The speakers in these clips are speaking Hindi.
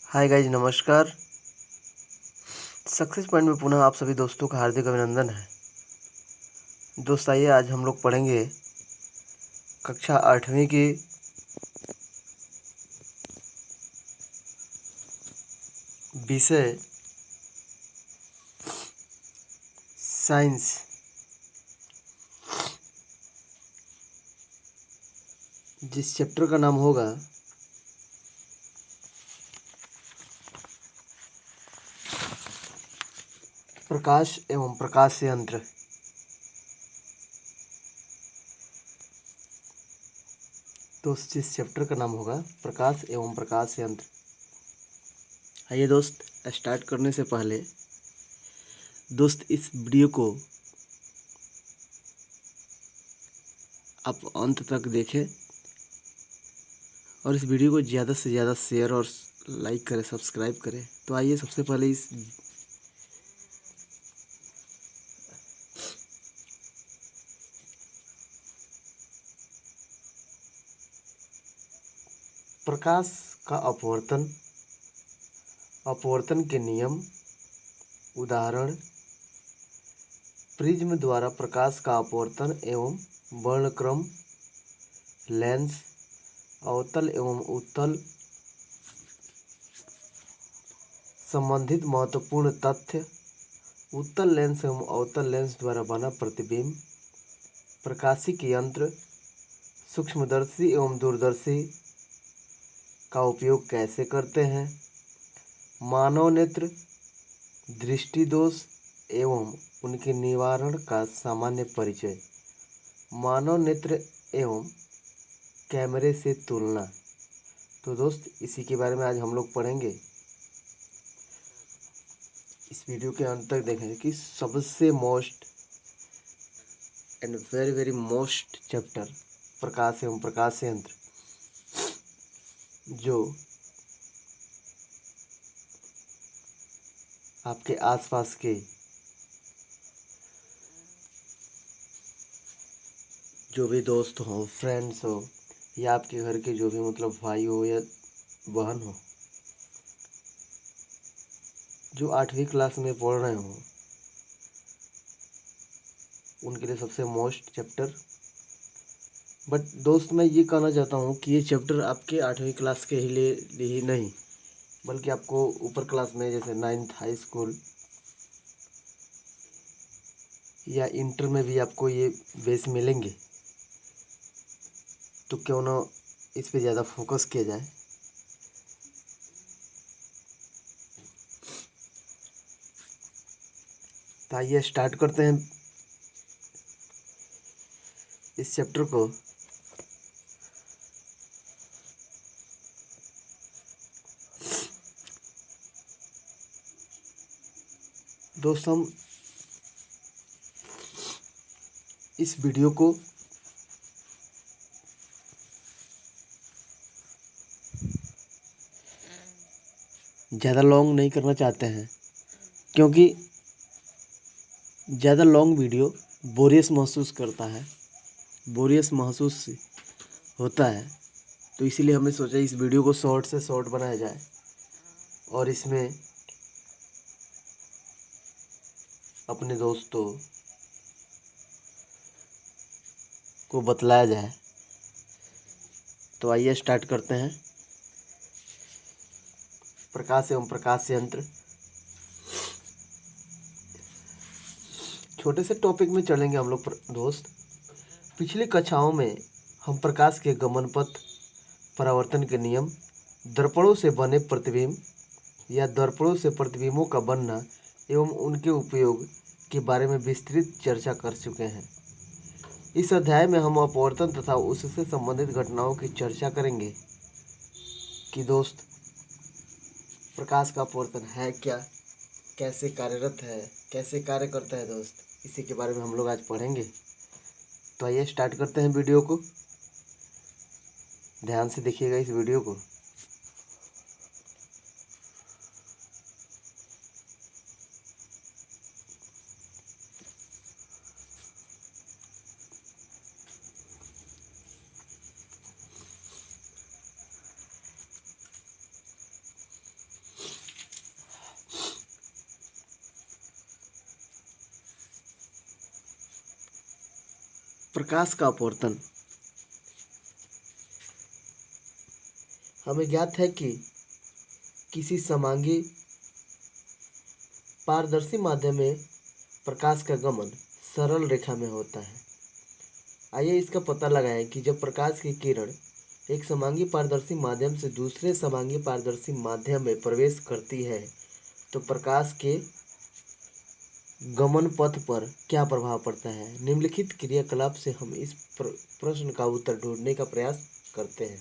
हाय गाइज, नमस्कार। सक्सेस पॉइंट में पुनः आप सभी दोस्तों का हार्दिक अभिनंदन है। दोस्त आइए, आज हम लोग पढ़ेंगे कक्षा 8वीं की विषय साइंस, जिस चैप्टर का नाम होगा प्रकाश एवं प्रकाश यंत्र। दोस्त, जिस चैप्टर का नाम होगा प्रकाश एवं प्रकाश यंत्र। आइए दोस्त, स्टार्ट करने से पहले दोस्त इस वीडियो को आप अंत तक देखें और इस वीडियो को ज़्यादा से ज़्यादा शेयर और लाइक करें, सब्सक्राइब करें। तो आइए सबसे पहले इस प्रकाश का अपवर्तन, अपवर्तन के नियम, उदाहरण, प्रिज्म द्वारा प्रकाश का अपवर्तन एवं वर्णक्रम, लेंस, अवतल एवं उत्तल संबंधित महत्वपूर्ण तथ्य, उत्तल लेंस एवं अवतल लेंस द्वारा बना प्रतिबिंब, प्रकाशिक यंत्र, सूक्ष्मदर्शी एवं दूरदर्शी का उपयोग कैसे करते हैं, मानव नेत्र, दृष्टि दोष एवं उनके निवारण का सामान्य परिचय, मानव नेत्र एवं कैमरे से तुलना। तो दोस्त, इसी के बारे में आज हम लोग पढ़ेंगे। इस वीडियो के अंत तक देखेंगे कि सबसे most and very very most chapter प्रकाश एवं प्रकाश यंत्र, जो आपके आसपास के जो भी दोस्त हो, फ्रेंड्स हो, या आपके घर के जो भी मतलब भाई हो या बहन हो, जो 8वीं क्लास में पढ़ रहे हो, उनके लिए सबसे मोस्ट चैप्टर। बट दोस्त, मैं ये कहना चाहता हूँ कि ये चैप्टर आपके 8वीं क्लास के लिए ही नहीं, बल्कि आपको ऊपर क्लास में जैसे 9th हाई स्कूल या इंटर में भी आपको ये बेस मिलेंगे। तो क्यों ना इस पे ज़्यादा फोकस किया जाए। तो आइए स्टार्ट करते हैं इस चैप्टर को। दोस्त, हम इस वीडियो को ज़्यादा लॉन्ग नहीं करना चाहते हैं, क्योंकि ज़्यादा लॉन्ग वीडियो बोरियस महसूस करता है, बोरियस महसूस होता है। तो इसीलिए हमने सोचा इस वीडियो को शॉर्ट से शॉर्ट बनाया जाए और इसमें अपने दोस्तों को बतलाया जाए। तो आइए स्टार्ट करते हैं प्रकाश एवं प्रकाश यंत्र। छोटे से टॉपिक में चलेंगे हम लोग दोस्त। पिछली कक्षाओं में हम प्रकाश के गमन पथ, परावर्तन के नियम, दर्पणों से बने प्रतिबिंब या दर्पणों से प्रतिबिंबों का बनना एवं उनके उपयोग के बारे में विस्तृत चर्चा कर चुके हैं। इस अध्याय में हम अपवर्तन तथा उससे संबंधित घटनाओं की चर्चा करेंगे कि दोस्त, प्रकाश का अपवर्तन है क्या, कैसे कार्यरत है, कैसे कार्य करता है दोस्त, इसी के बारे में हम लोग आज पढ़ेंगे। तो आइए स्टार्ट करते हैं वीडियो को। ध्यान से देखिएगा इस वीडियो को। प्रकाश का अपवर्तन। हमें ज्ञात है कि किसी समांगी पारदर्शी माध्यम में प्रकाश का गमन सरल रेखा में होता है। आइए इसका पता लगाएं कि जब प्रकाश की किरण एक समांगी पारदर्शी माध्यम से दूसरे समांगी पारदर्शी माध्यम में प्रवेश करती है तो प्रकाश के गमन पथ पर क्या प्रभाव पड़ता है। निम्नलिखित क्रियाकलाप से हम इस प्रश्न का उत्तर ढूंढने का प्रयास करते हैं।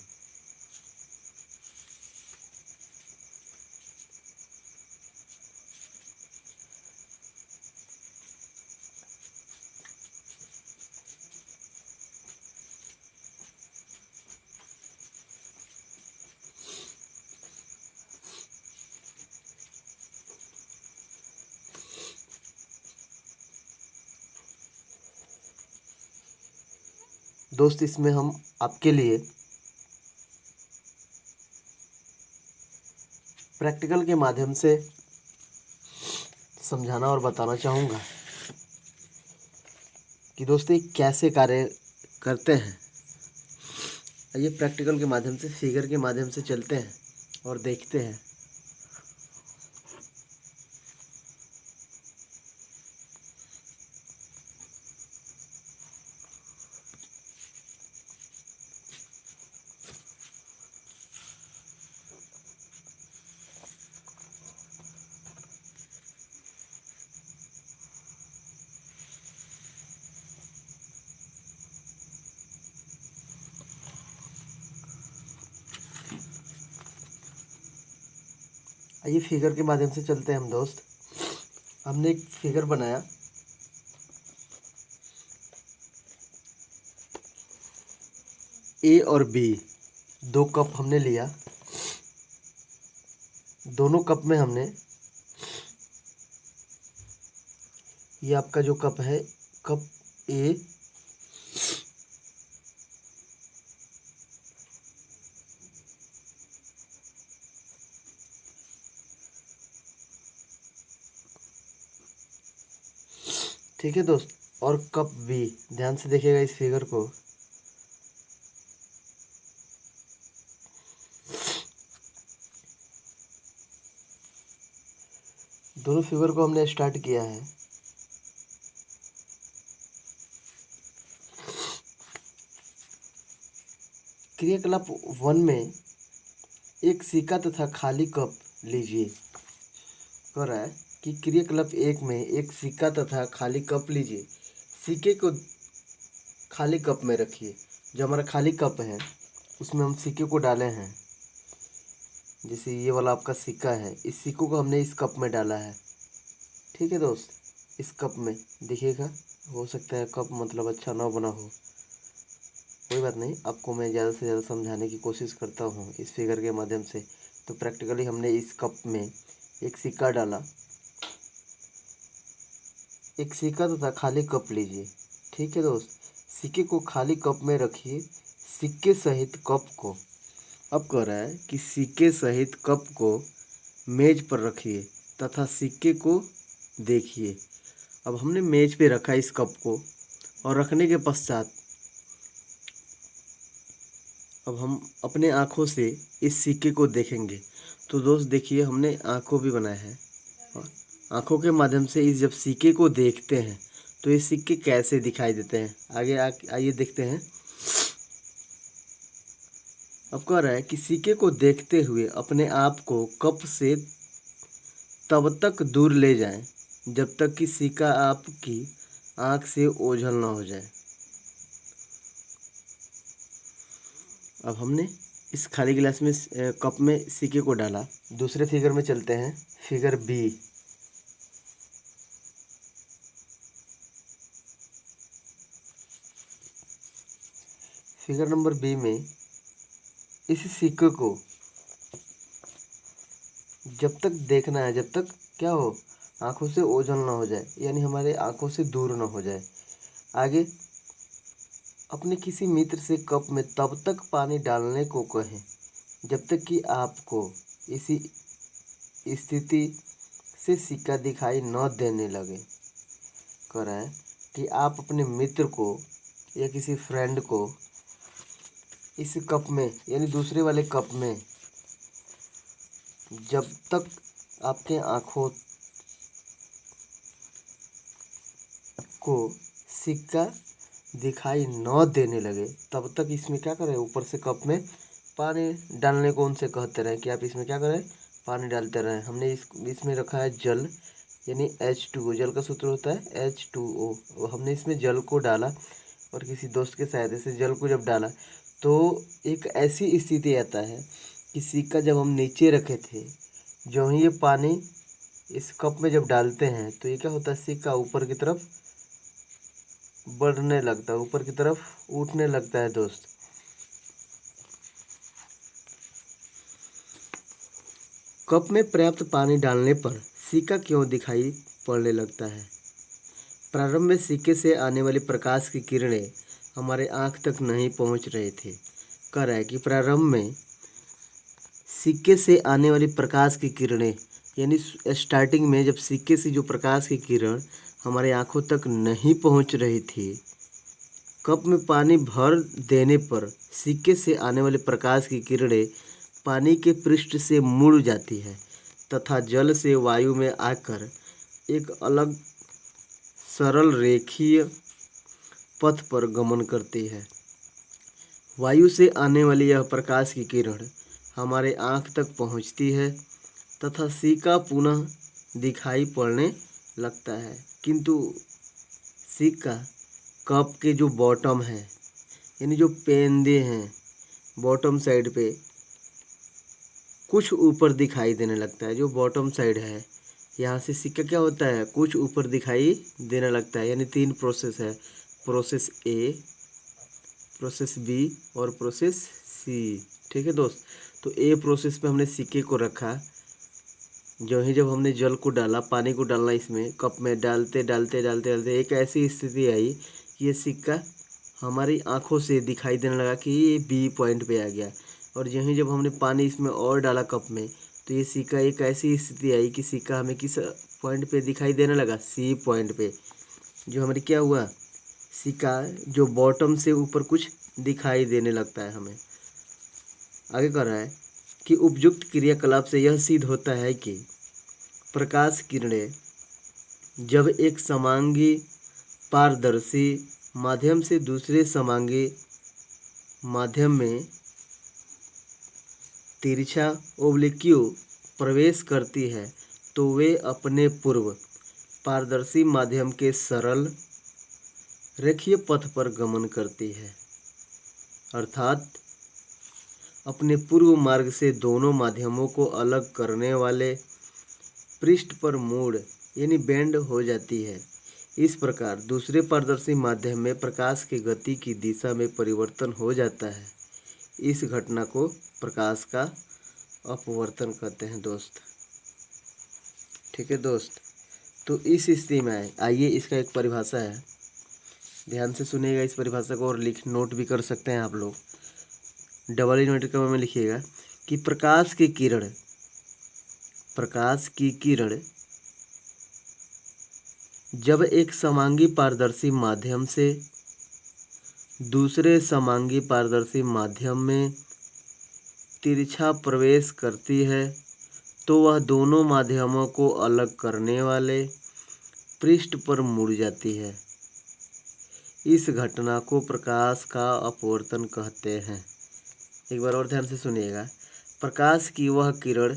दोस्त, इसमें हम आपके लिए प्रैक्टिकल के माध्यम से समझाना और बताना चाहूँगा कि दोस्त ये कैसे कार्य करते हैं। आइए प्रैक्टिकल के माध्यम से, फिगर के माध्यम से चलते हैं और देखते हैं। आइए फिगर के माध्यम से चलते हैं हम दोस्त। हमने एक फिगर बनाया। ए और बी दो कप हमने लिया। दोनों कप में हमने, ये आपका जो कप है, कप ए ठीक है दोस्त, और कप बी। ध्यान से देखिएगा इस फिगर को। दोनों फिगर को हमने स्टार्ट किया है। क्रियाकलाप 1 में एक सिक्का तथा खाली कप लीजिए। कह रहा है कि क्रियाकलाप 1 में एक सिक्का तथा खाली कप लीजिए। सिक्के को खाली कप में रखिए। जो हमारा खाली कप है उसमें हम सिक्के को डाले हैं। जैसे ये वाला आपका सिक्का है, इस सिक्कों को हमने इस कप में डाला है। ठीक है दोस्त, इस कप में देखिएगा। हो सकता है कप मतलब अच्छा ना बना हो, कोई बात नहीं, आपको मैं ज़्यादा से ज़्यादा समझाने की कोशिश करता हूँ इस फिगर के माध्यम से। तो प्रैक्टिकली हमने इस कप में एक सिक्का डाला। एक सिक्का तथा खाली कप लीजिए। ठीक है दोस्त, सिक्के को खाली कप में रखिए, सिक्के सहित कप को। अब कह रहा है कि सिक्के सहित कप को मेज पर रखिए तथा सिक्के को देखिए। अब हमने मेज पे रखा इस कप को, और रखने के पश्चात अब हम अपने आँखों से इस सिक्के को देखेंगे। तो दोस्त देखिए, हमने आँखों भी बनाया है, और आँखों के माध्यम से इस जब सिक्के को देखते हैं तो ये सिक्के कैसे दिखाई देते हैं, आगे आइए देखते हैं। अब कह रहा है कि सिक्के को देखते हुए अपने आप को कप से तब तक दूर ले जाएं जब तक कि सिक्का आपकी आँख से ओझल ना हो जाए। अब हमने इस खाली गिलास में कप में सिक्के को डाला। दूसरे फिगर में चलते हैं, figure B. Figure number B में इस सिक्के को जब तक देखना है जब तक क्या हो, आँखों से ओझल ना हो जाए, यानी हमारे आँखों से दूर ना हो जाए। आगे अपने किसी मित्र से कप में तब तक पानी डालने को कहें जब तक कि आपको इसी स्थिति से सिक्का दिखाई न देने लगे। कह रहा है कि आप अपने मित्र को या किसी फ्रेंड को इस कप में यानी दूसरे वाले कप में जब तक आपके आँखों को सिक्का दिखाई न देने लगे तब तक इसमें क्या करें, ऊपर से कप में पानी डालने को उनसे कहते रहे कि आप इसमें क्या करें, पानी डालते रहें। हमने इसमें रखा है जल यानी H2O। जल का सूत्र होता है H2O। हमने इसमें जल को डाला और किसी दोस्त के सहायता से जल को जब डाला तो एक ऐसी स्थिति आता है कि सिक्का जब हम नीचे रखे थे, जो ही ये पानी इस कप में जब डालते हैं तो ये क्या होता है, सिक्का ऊपर की तरफ बढ़ने लगता है, ऊपर की तरफ उठने लगता है दोस्त। कप में पर्याप्त पानी डालने पर सिक्का क्यों दिखाई पड़ने लगता है? प्रारंभ में सिक्के से आने वाली प्रकाश की किरणें हमारे आँख तक नहीं पहुँच रहे थे। कह रहा है कि प्रारंभ में सिक्के से आने वाली प्रकाश की किरणें यानी स्टार्टिंग में जब सिक्के से जो प्रकाश की किरण हमारे आँखों तक नहीं पहुँच रही थी, कप में पानी भर देने पर सिक्के से आने वाली प्रकाश की किरणें पानी के पृष्ठ से मुड़ जाती है तथा जल से वायु में आकर एक अलग सरल रेखीय पथ पर गमन करती है। वायु से आने वाली यह प्रकाश की किरण हमारे आँख तक पहुँचती है तथा सिक्का पुनः दिखाई पड़ने लगता है, किंतु सिक्का कप के जो बॉटम है यानी जो पेंदे हैं बॉटम साइड पे कुछ ऊपर दिखाई देने लगता है। जो बॉटम साइड है यहाँ से सिक्का क्या होता है, कुछ ऊपर दिखाई देने लगता है। यानी 3 प्रोसेस है, प्रोसेस ए, प्रोसेस बी और प्रोसेस सी। ठीक है दोस्त, तो ए प्रोसेस पे हमने सिक्के को रखा। जब हमने जल को डाला, पानी को डालना इसमें कप में डालते डालते डालते डालते एक ऐसी स्थिति आई कि ये सिक्का हमारी आंखों से दिखाई देने लगा कि ये बी पॉइंट पे आ गया। और जब हमने पानी इसमें और डाला कप में तो ये सिक्का एक ऐसी स्थिति आई कि सिक्का हमें किस पॉइंट पे दिखाई देने लगा, सी पॉइंट पे। जो हमारी क्या हुआ, सिक्का जो बॉटम से ऊपर कुछ दिखाई देने लगता है हमें। आगे कह रहा है कि उपयुक्त क्रियाकलाप से यह सिद्ध होता है कि प्रकाश किरणें जब एक समांगी पारदर्शी माध्यम से दूसरे समांगी माध्यम में तिरछा ओब्लिक्यू प्रवेश करती है तो वे अपने पूर्व पारदर्शी माध्यम के सरल रेखीय पथ पर गमन करती है, अर्थात अपने पूर्व मार्ग से दोनों माध्यमों को अलग करने वाले पृष्ठ पर मोड़ यानी बेंड हो जाती है। इस प्रकार दूसरे पारदर्शी माध्यम में प्रकाश की गति की दिशा में परिवर्तन हो जाता है। इस घटना को प्रकाश का अपवर्तन कहते हैं दोस्त। ठीक है दोस्त, तो इस स्थिति में आइए इसका एक परिभाषा है, ध्यान से सुनिएगा इस परिभाषा को और नोट भी कर सकते हैं आप लोग। डबल इन्वर्टेड कॉमा में लिखिएगा कि प्रकाश की किरण जब एक समांगी पारदर्शी माध्यम से दूसरे समांगी पारदर्शी माध्यम में तिरछा प्रवेश करती है तो वह दोनों माध्यमों को अलग करने वाले पृष्ठ पर मुड़ जाती है। इस घटना को प्रकाश का अपवर्तन कहते हैं। एक बार और ध्यान से सुनिएगा, प्रकाश की वह किरण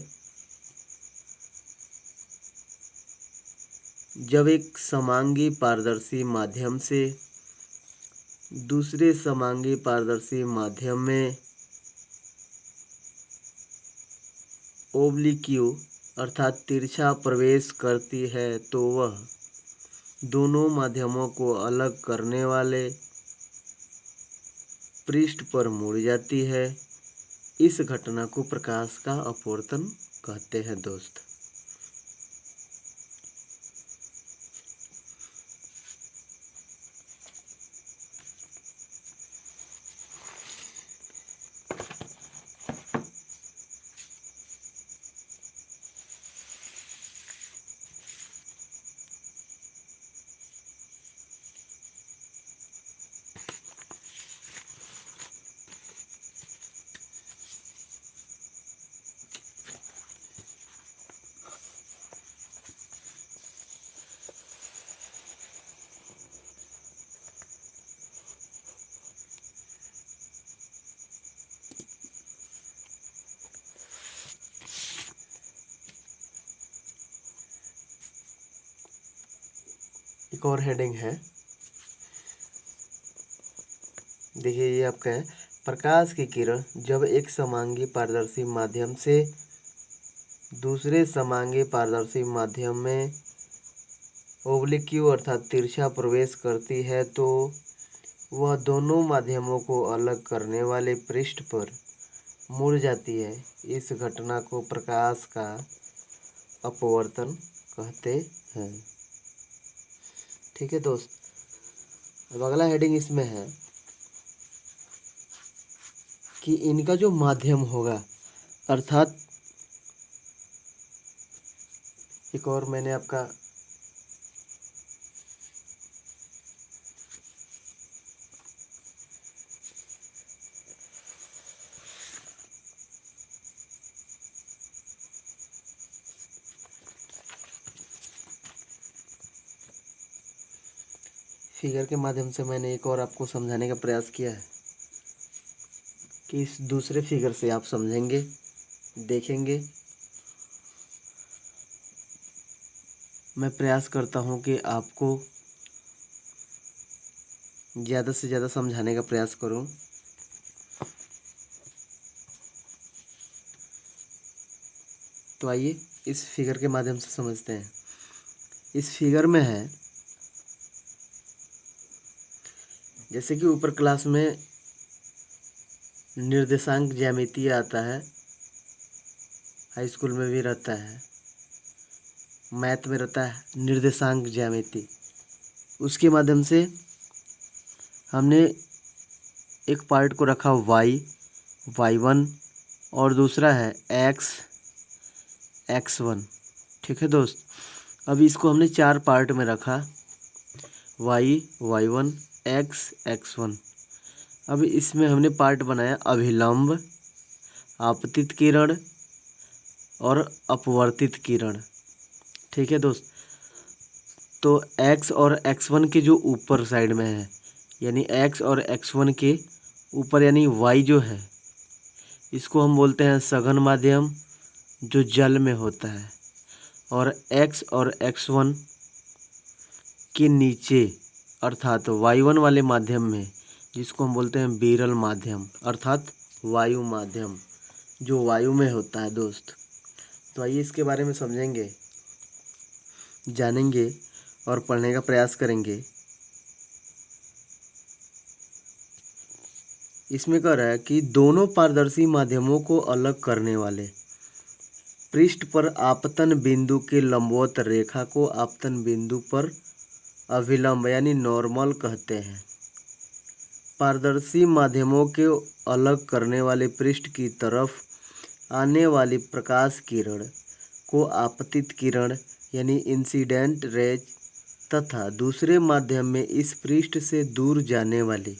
जब एक समांगी पारदर्शी माध्यम से दूसरे समांगी पारदर्शी माध्यम में ओब्लिक्यू अर्थात तिरछा प्रवेश करती है तो वह दोनों माध्यमों को अलग करने वाले पृष्ठ पर मुड़ जाती है। इस घटना को प्रकाश का अपवर्तन कहते हैं दोस्त। एक और हेडिंग है, देखिए ये आपका है, प्रकाश की किरण जब एक समांगी पारदर्शी माध्यम से दूसरे समांगी पारदर्शी माध्यम में ओब्लिक्यू अर्थात तिरछा प्रवेश करती है तो वह दोनों माध्यमों को अलग करने वाले पृष्ठ पर मुड़ जाती है। इस घटना को प्रकाश का अपवर्तन कहते हैं। ठीक है दोस्त, अब अगला हेडिंग इसमें है कि इनका जो माध्यम होगा, अर्थात एक और मैंने आपका फिगर के माध्यम से मैंने एक और आपको समझाने का प्रयास किया है कि इस दूसरे फिगर से आप समझेंगे, देखेंगे। मैं प्रयास करता हूँ कि आपको ज़्यादा से ज़्यादा समझाने का प्रयास करूँ। तो आइए इस फिगर के माध्यम से समझते हैं। इस फिगर में है, जैसे कि ऊपर क्लास में निर्देशांक ज्यामिति आता है, हाई स्कूल में भी रहता है, मैथ में रहता है निर्देशांक ज्यामिति। उसके माध्यम से हमने एक पार्ट को रखा y1 और दूसरा है x1। ठीक है दोस्त, अब इसको हमने 4 पार्ट में रखा, y1 x1। अब इसमें हमने पार्ट बनाया अभिलंब, आपतित किरण और अपवर्तित किरण। ठीक है दोस्त, तो x और x1 के जो ऊपर साइड में है, यानी x और x1 के ऊपर यानी y जो है, इसको हम बोलते हैं सघन माध्यम जो जल में होता है। और x और x1 के नीचे अर्थात y1 वाले माध्यम में, जिसको हम बोलते हैं विरल माध्यम अर्थात वायु माध्यम, जो वायु में होता है दोस्त। तो आइए इसके बारे में समझेंगे, जानेंगे और पढ़ने का प्रयास करेंगे। इसमें कह रहा है कि दोनों पारदर्शी माध्यमों को अलग करने वाले पृष्ठ पर आपतन बिंदु के लंबवत रेखा को आपतन बिंदु पर अभिलंब यानी नॉर्मल कहते हैं। पारदर्शी माध्यमों के अलग करने वाले पृष्ठ की तरफ आने वाली प्रकाश किरण को आपतित किरण यानी इंसिडेंट रेज तथा दूसरे माध्यम में इस पृष्ठ से दूर जाने वाली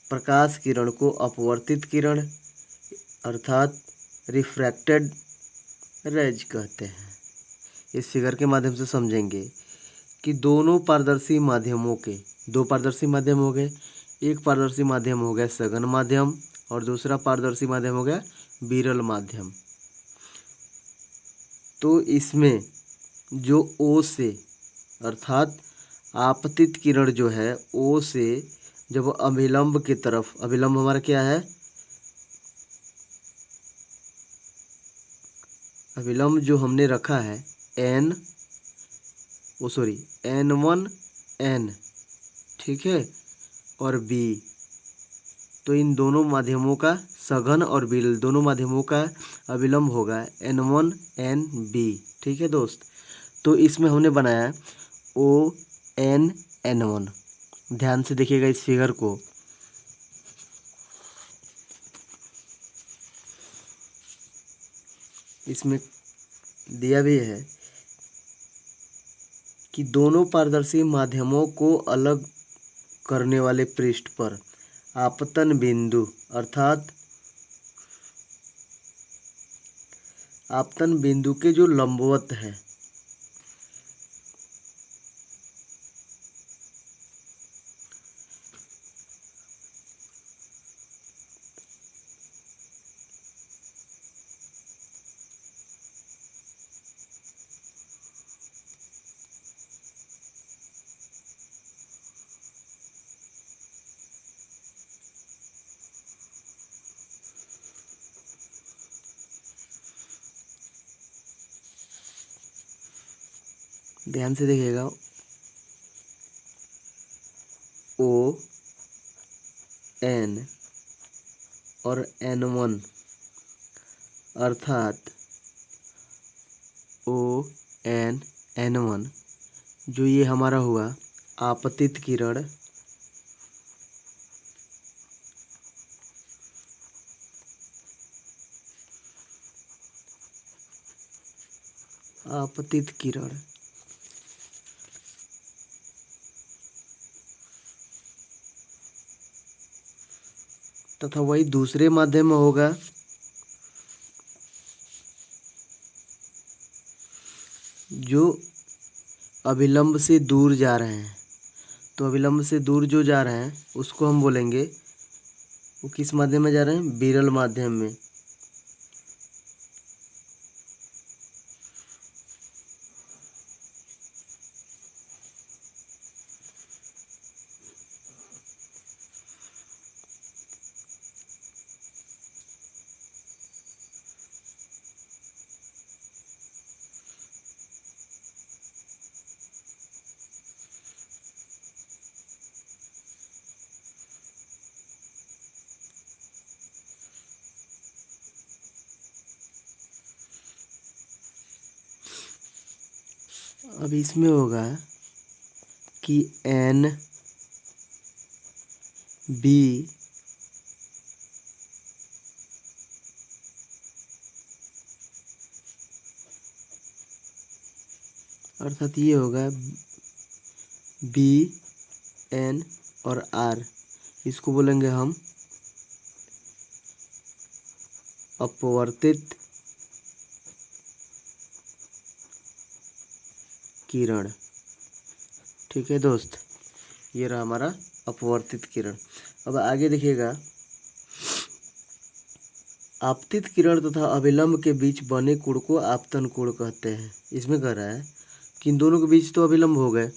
प्रकाश किरण को अपवर्तित किरण अर्थात रिफ्रैक्टेड रेज कहते हैं। इस फिगर के माध्यम से समझेंगे कि दोनों पारदर्शी माध्यमों के, दो पारदर्शी माध्यम हो गए, एक पारदर्शी माध्यम हो गया सघन माध्यम और दूसरा पारदर्शी माध्यम हो गया विरल माध्यम। तो इसमें जो O से अर्थात आपतित किरण जो है O से जब अभिलंब की तरफ, अभिलंब हमारा क्या है, अभिलंब जो हमने रखा है N1N, ठीक है, और B, तो इन दोनों माध्यमों का सघन और विरल दोनों माध्यमों का अभिलंब होगा N1NB। ठीक है दोस्त, तो इसमें हमने बनाया ONN1। ध्यान से देखिएगा इस फिगर को। इसमें दिया भी है कि दोनों पारदर्शी माध्यमों को अलग करने वाले पृष्ठ पर आपतन बिंदु अर्थात आपतन बिंदु के जो लंबवत है ध्यान से देखिएगा, ओ एन और N1 अर्थात ON N1 जो ये हमारा हुआ आपतित किरण, आपतित किरण तथा वही दूसरे माध्यम में होगा जो अभिलंब से दूर जा रहे हैं। तो अभिलंब से दूर जो जा रहे हैं उसको हम बोलेंगे, वो किस माध्यम में जा रहे हैं? विरल माध्यम में। अब इसमें होगा कि एन बी अर्थात ये होगा बी एन और आर, इसको बोलेंगे हम अपवर्तित किरण। ठीक है दोस्त, ये रहा हमारा अपवर्तित किरण। अब आगे देखिएगा, आपतित किरण तथा अभिलंब के बीच बने कोण को आपतन कोण कहते हैं। इसमें कह रहा है कि इन दोनों के बीच तो अभिलंब हो गए,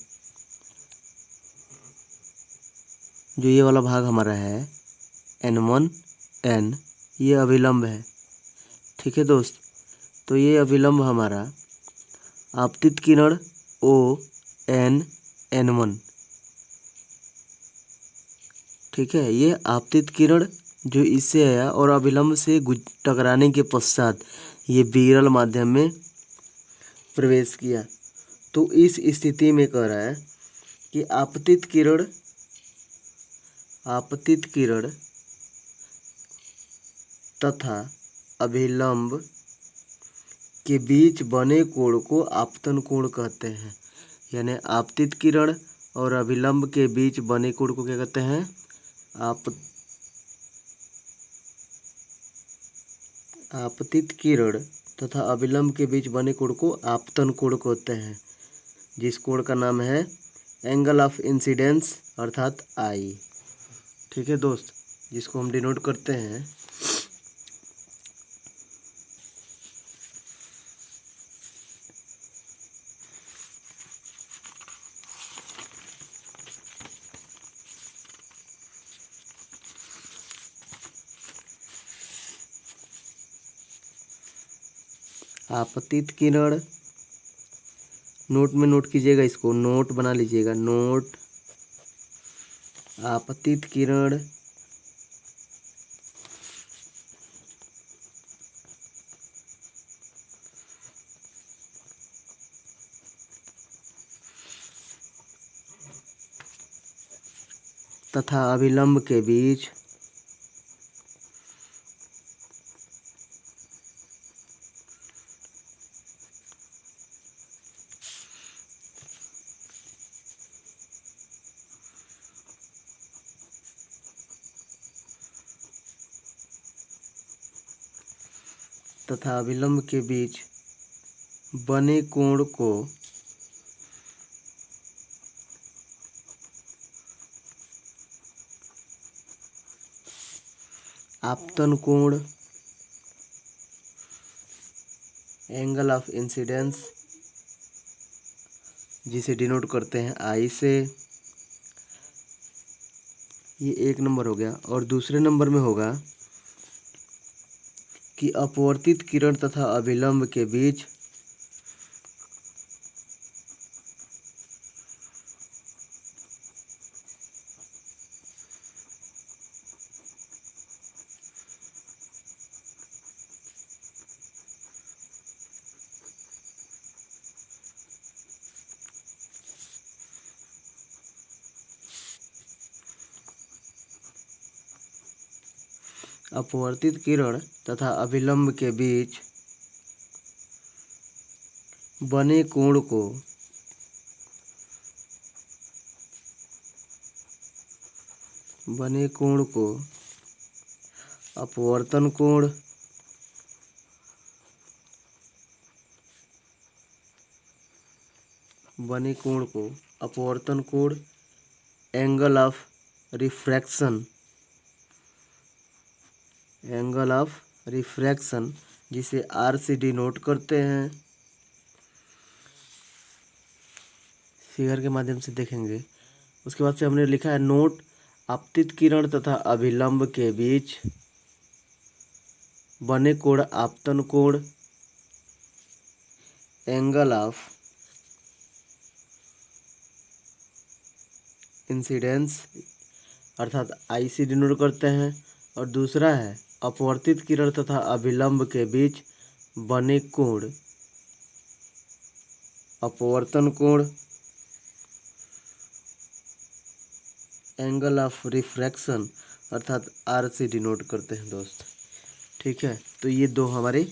जो ये वाला भाग हमारा है N1 N, ये अभिलंब है। ठीक है दोस्त, तो ये अभिलंब हमारा आपतित किरण ON N1। ठीक है, ये आपतित किरण जो इससे आया और अभिलंब से टकराने के पश्चात ये विरल माध्यम में प्रवेश किया। तो इस स्थिति में कह रहा है कि आपतित किरण तथा अभिलंब के बीच बने कोण को आपतन कोण कहते हैं। यानी आपतित किरण और अभिलंब के बीच बने कोण को क्या कहते हैं? आपतित किरण तथा अभिलंब के बीच बने कोण को आपतन कोण कहते हैं, जिस कोण का नाम है एंगल ऑफ इंसिडेंस अर्थात आई। ठीक है दोस्त, जिसको हम डिनोट करते हैं आपतित किरण। नोट में नोट कीजिएगा, इसको नोट बना लीजिएगा, नोट आपतित किरण तथा अभिलंब के बीच बने कोण को आपतन कोण, एंगल ऑफ इंसिडेंस जिसे डिनोट करते हैं आई से। ये एक नंबर हो गया। और दूसरे नंबर में होगा कि अपवर्तित किरण तथा अभिलंब के बीच अपवर्तित किरण तथा अभिलंब के बीच बने कोण को अपवर्तन कोण एंगल ऑफ रिफ्रैक्शन जिसे आर से डिनोट करते हैं। फिगर के माध्यम से देखेंगे। उसके बाद से हमने लिखा है नोट, आपतित किरण तथा अभिलंब के बीच बने कोण आपतन कोण एंगल ऑफ इंसिडेंस अर्थात आई से डिनोट करते हैं। और दूसरा है अपवर्तित किरण तथा अभिलंब के बीच बने कोण अपवर्तन कोण एंगल ऑफ रिफ्रैक्शन अर्थात आर से डिनोट करते हैं दोस्त। ठीक है, तो ये दो हमारे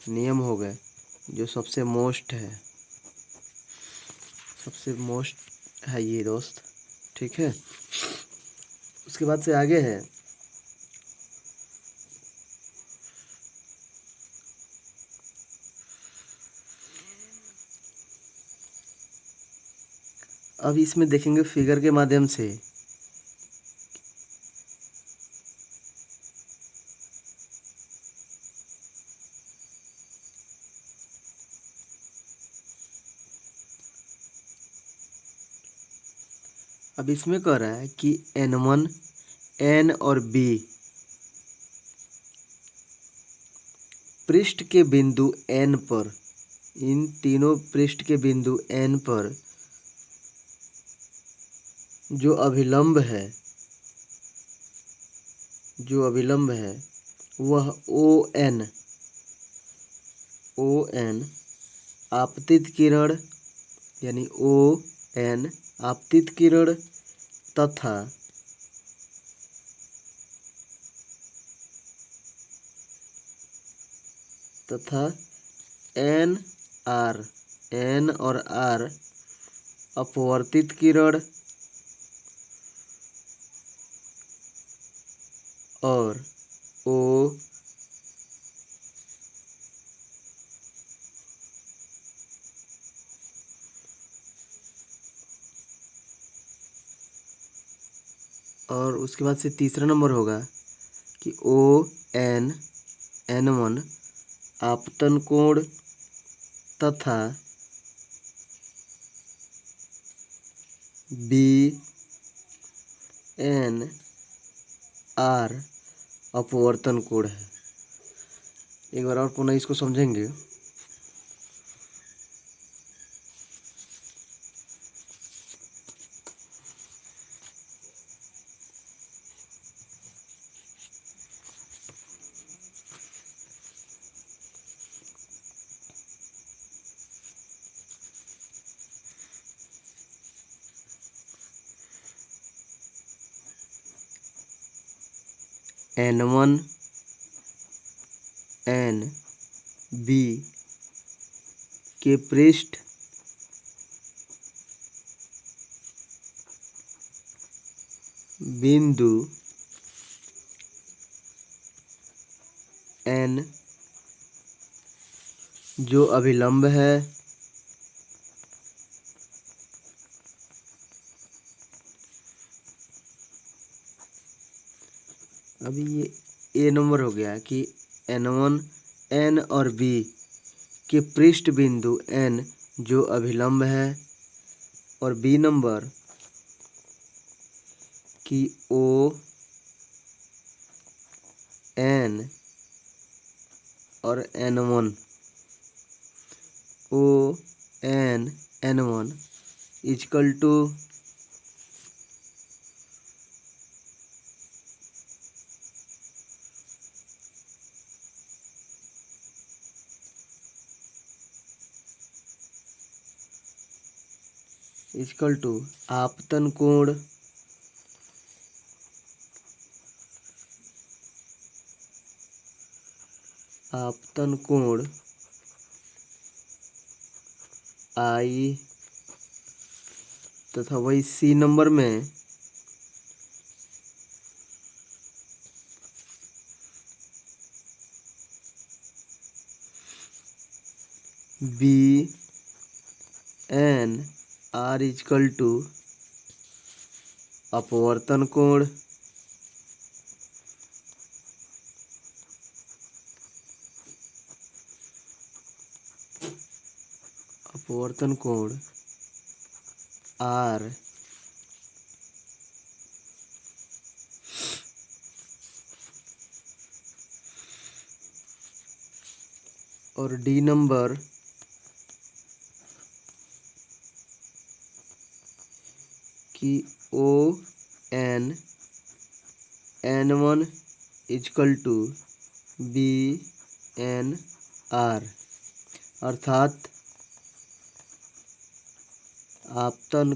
नियम हो गए जो सबसे मोस्ट है ये दोस्त। ठीक है, उसके बाद से आगे है अब इसमें देखेंगे फिगर के माध्यम से अब इसमें कह रहा है कि N1 N और B पृष्ठ के बिंदु N पर, इन तीनों पृष्ठ के बिंदु N पर जो अभिलंब है वह ON आपतित किरण यानी ON आपतित किरण तथा N और R अपवर्तित किरण और O और उसके बाद से तीसरा नंबर होगा कि N1 आपतन कोण तथा BNR अपवर्तन कोण है। एक बार और पुनः इसको समझेंगे। N1 NB के पृष्ठ बिंदु N जो अभिलंब है अभी ये A नंबर हो गया कि N1 N और B के पृष्ठ बिंदु N जो अभिलंब है, और B नंबर कि ON और N1 इक्वल टू आपतन कोण आपतन कोण आई तथा वही सी नंबर में B N R is equal to अपवर्तन कोण आर और डी नंबर की O N N1 is equal to B N R, अर्थात आपतन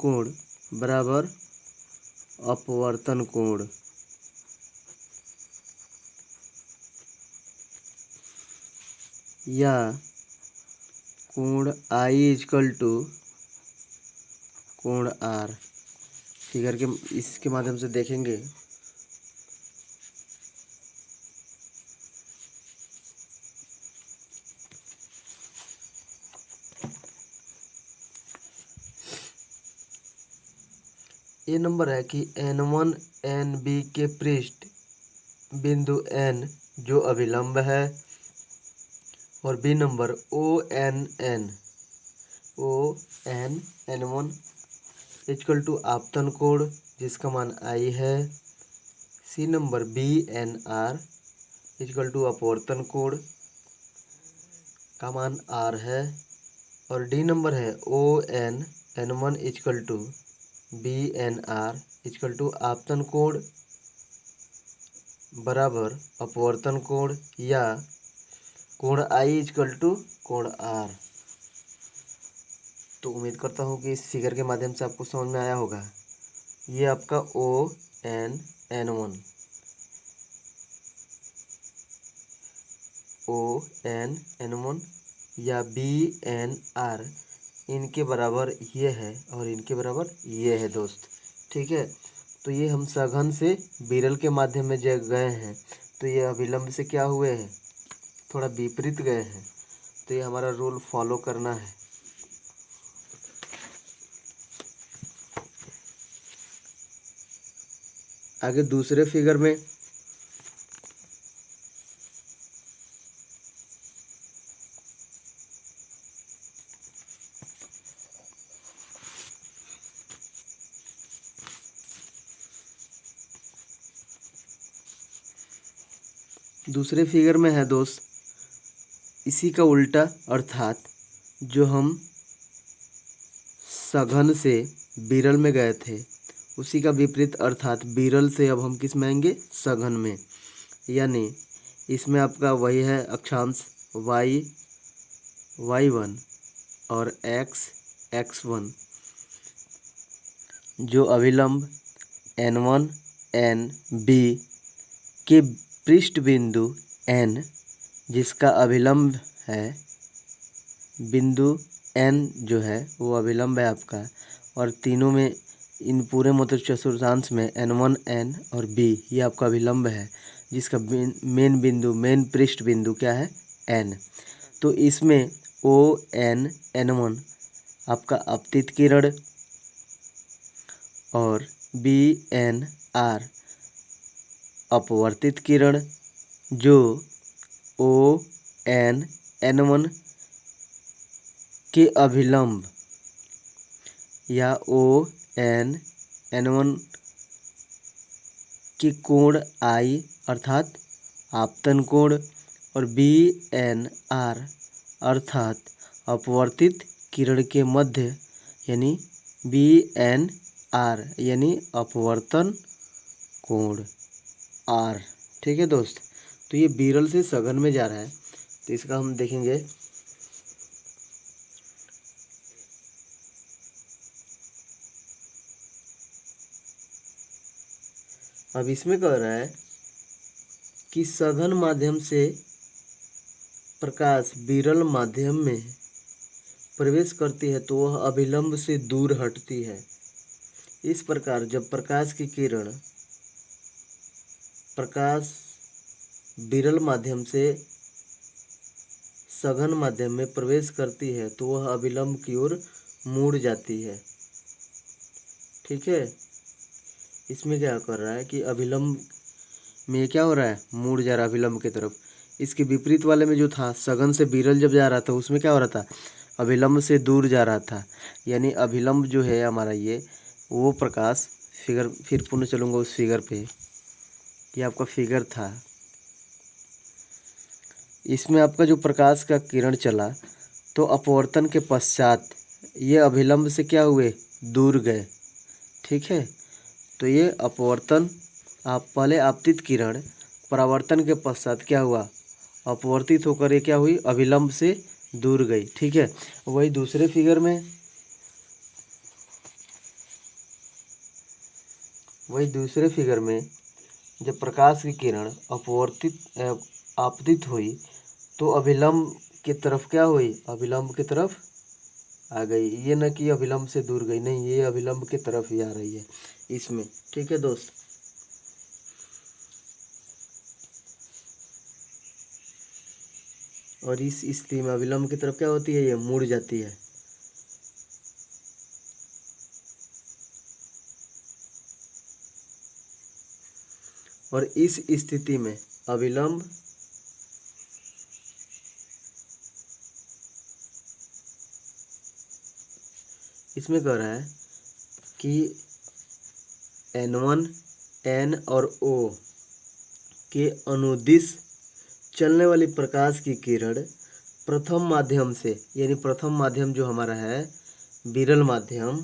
कोण बराबर अपवर्तन कोण। या कोण आई इजकल टू कोण आर। फिगर के इसके माध्यम से देखेंगे। ये नंबर है कि N1 NB के पृष्ठ बिंदु N जो अभिलंब है, और B number ON N1 is equal to आपतन कोण जिसका मान आई है। C number BNR is equal to अपवर्तन कोण का मान आर है। और डी नंबर है ON N1 is equal to BNR is equal to आपतन कोण बराबर अपवर्तन कोण, या कोण आई इजकल टू कोण आर। तो उम्मीद करता हूँ कि इस फिगर के माध्यम से आपको समझ में आया होगा। ये आपका ON N1 या BNR इनके बराबर ये है और इनके बराबर ये है दोस्त। ठीक है, तो ये हम सघन से विरल के माध्यम में जब गए हैं तो ये अभिलंब से क्या हुए हैं, थोड़ा विपरीत गए हैं। तो ये हमारा रूल फॉलो करना है। आगे दूसरे फिगर में है दोस्त इसी का उल्टा, अर्थात जो हम सघन से विरल में गए थे उसी का विपरीत, अर्थात विरल से अब हम किस में आएंगे, सघन में। यानी इसमें आपका वही है अक्षांश y1 और x1 जो अभिलंब N1 NB के पृष्ठ बिंदु N जिसका अभिलंब है बिंदु N जो है वो अभिलंब है आपका, और तीनों में इन पूरे मतलब चतुर्थांश में N1 N और B ये आपका अभिलंब है, जिसका मेन पृष्ठ बिंदु क्या है, N। तो इसमें ON N1 आपका अपतित किरण और BNR अपवर्तित किरण, जो ON N1 के अभिलंब या ON N1 के कोण I अर्थात आपतन कोण, और BNR अर्थात अपवर्तित किरण के मध्य यानी BNR यानी अपवर्तन कोण R। ठीक है दोस्त, तो ये विरल से सघन में जा रहा है, तो इसका हम देखेंगे। अब इसमें कह रहा है कि सघन माध्यम से प्रकाश विरल माध्यम में प्रवेश करती है तो वह अभिलंब से दूर हटती है। इस प्रकार जब प्रकाश की किरण प्रकाश विरल माध्यम से सघन माध्यम में प्रवेश करती है तो वह अभिलंब की ओर मुड़ जाती है। ठीक है, इसमें क्या कर रहा है कि अभिलंब में क्या हो रहा है, मुड़ जा रहा है अभिलंब की तरफ। इसके विपरीत वाले में जो था सघन से विरल जब जा रहा था उसमें क्या हो रहा था, अभिलंब से दूर जा रहा था। यानी अभिलंब जो है हमारा ये वो प्रकाश फिगर, फिर पुनः चलूँगा उस फिगर पे, ये आपका फिगर था। इसमें आपका जो प्रकाश का किरण चला तो अपवर्तन के पश्चात ये अभिलंब से क्या हुए, दूर गए। ठीक है, तो ये अपवर्तन आप पहले आपतित किरण परावर्तन के पश्चात क्या हुआ, अपवर्तित होकर ये क्या हुई, अभिलंब से दूर गई। ठीक है, वही दूसरे फिगर में जब प्रकाश की किरण आपतित हुई तो अभिलंब की तरफ क्या हुई, अभिलंब की तरफ आ गई। ये न कि अभिलंब से दूर गई, नहीं, ये अभिलंब की तरफ ही आ रही है इसमें। ठीक है दोस्त, और इस स्थिति में अभिलंब की तरफ क्या होती है, ये मुड़ जाती है। और इस स्थिति में अभिलंब इसमें कह रहा है कि N1, N और O के अनुदिश चलने वाली प्रकाश की किरण प्रथम माध्यम से, यानी प्रथम माध्यम जो हमारा है विरल माध्यम,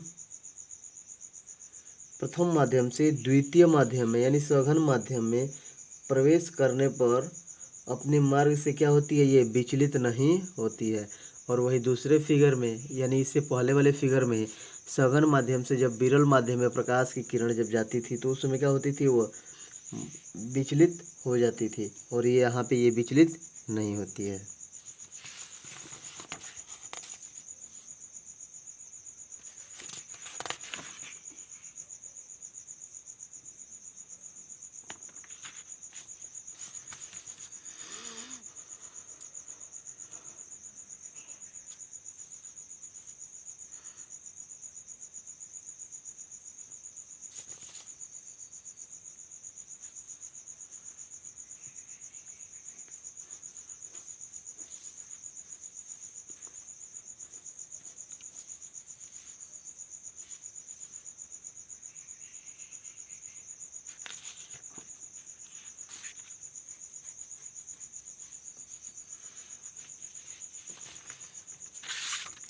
प्रथम माध्यम से द्वितीय माध्यम में यानी सघन माध्यम में प्रवेश करने पर अपने मार्ग से क्या होती है, ये विचलित नहीं होती है। और वही दूसरे फिगर में यानी इससे पहले वाले फिगर में सघन माध्यम से जब विरल माध्यम में प्रकाश की किरण जब जाती थी तो उस समय क्या होती थी, वो विचलित हो जाती थी, और ये यहाँ पे ये विचलित नहीं होती है।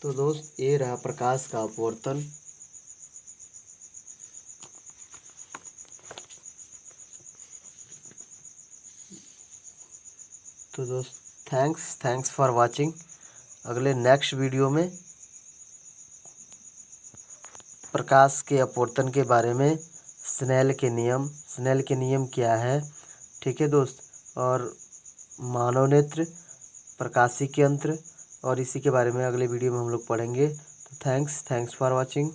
तो दोस्त ये रहा प्रकाश का अपवर्तन। तो दोस्त थैंक्स फॉर वाचिंग। अगले नेक्स्ट वीडियो में प्रकाश के अपवर्तन के बारे में स्नेल के नियम क्या है, ठीक है दोस्त, और मानव नेत्र, प्रकाशिकी यंत्र, और इसी के बारे में अगले वीडियो में हम लोग पढ़ेंगे। तो थैंक्स फॉर वाचिंग।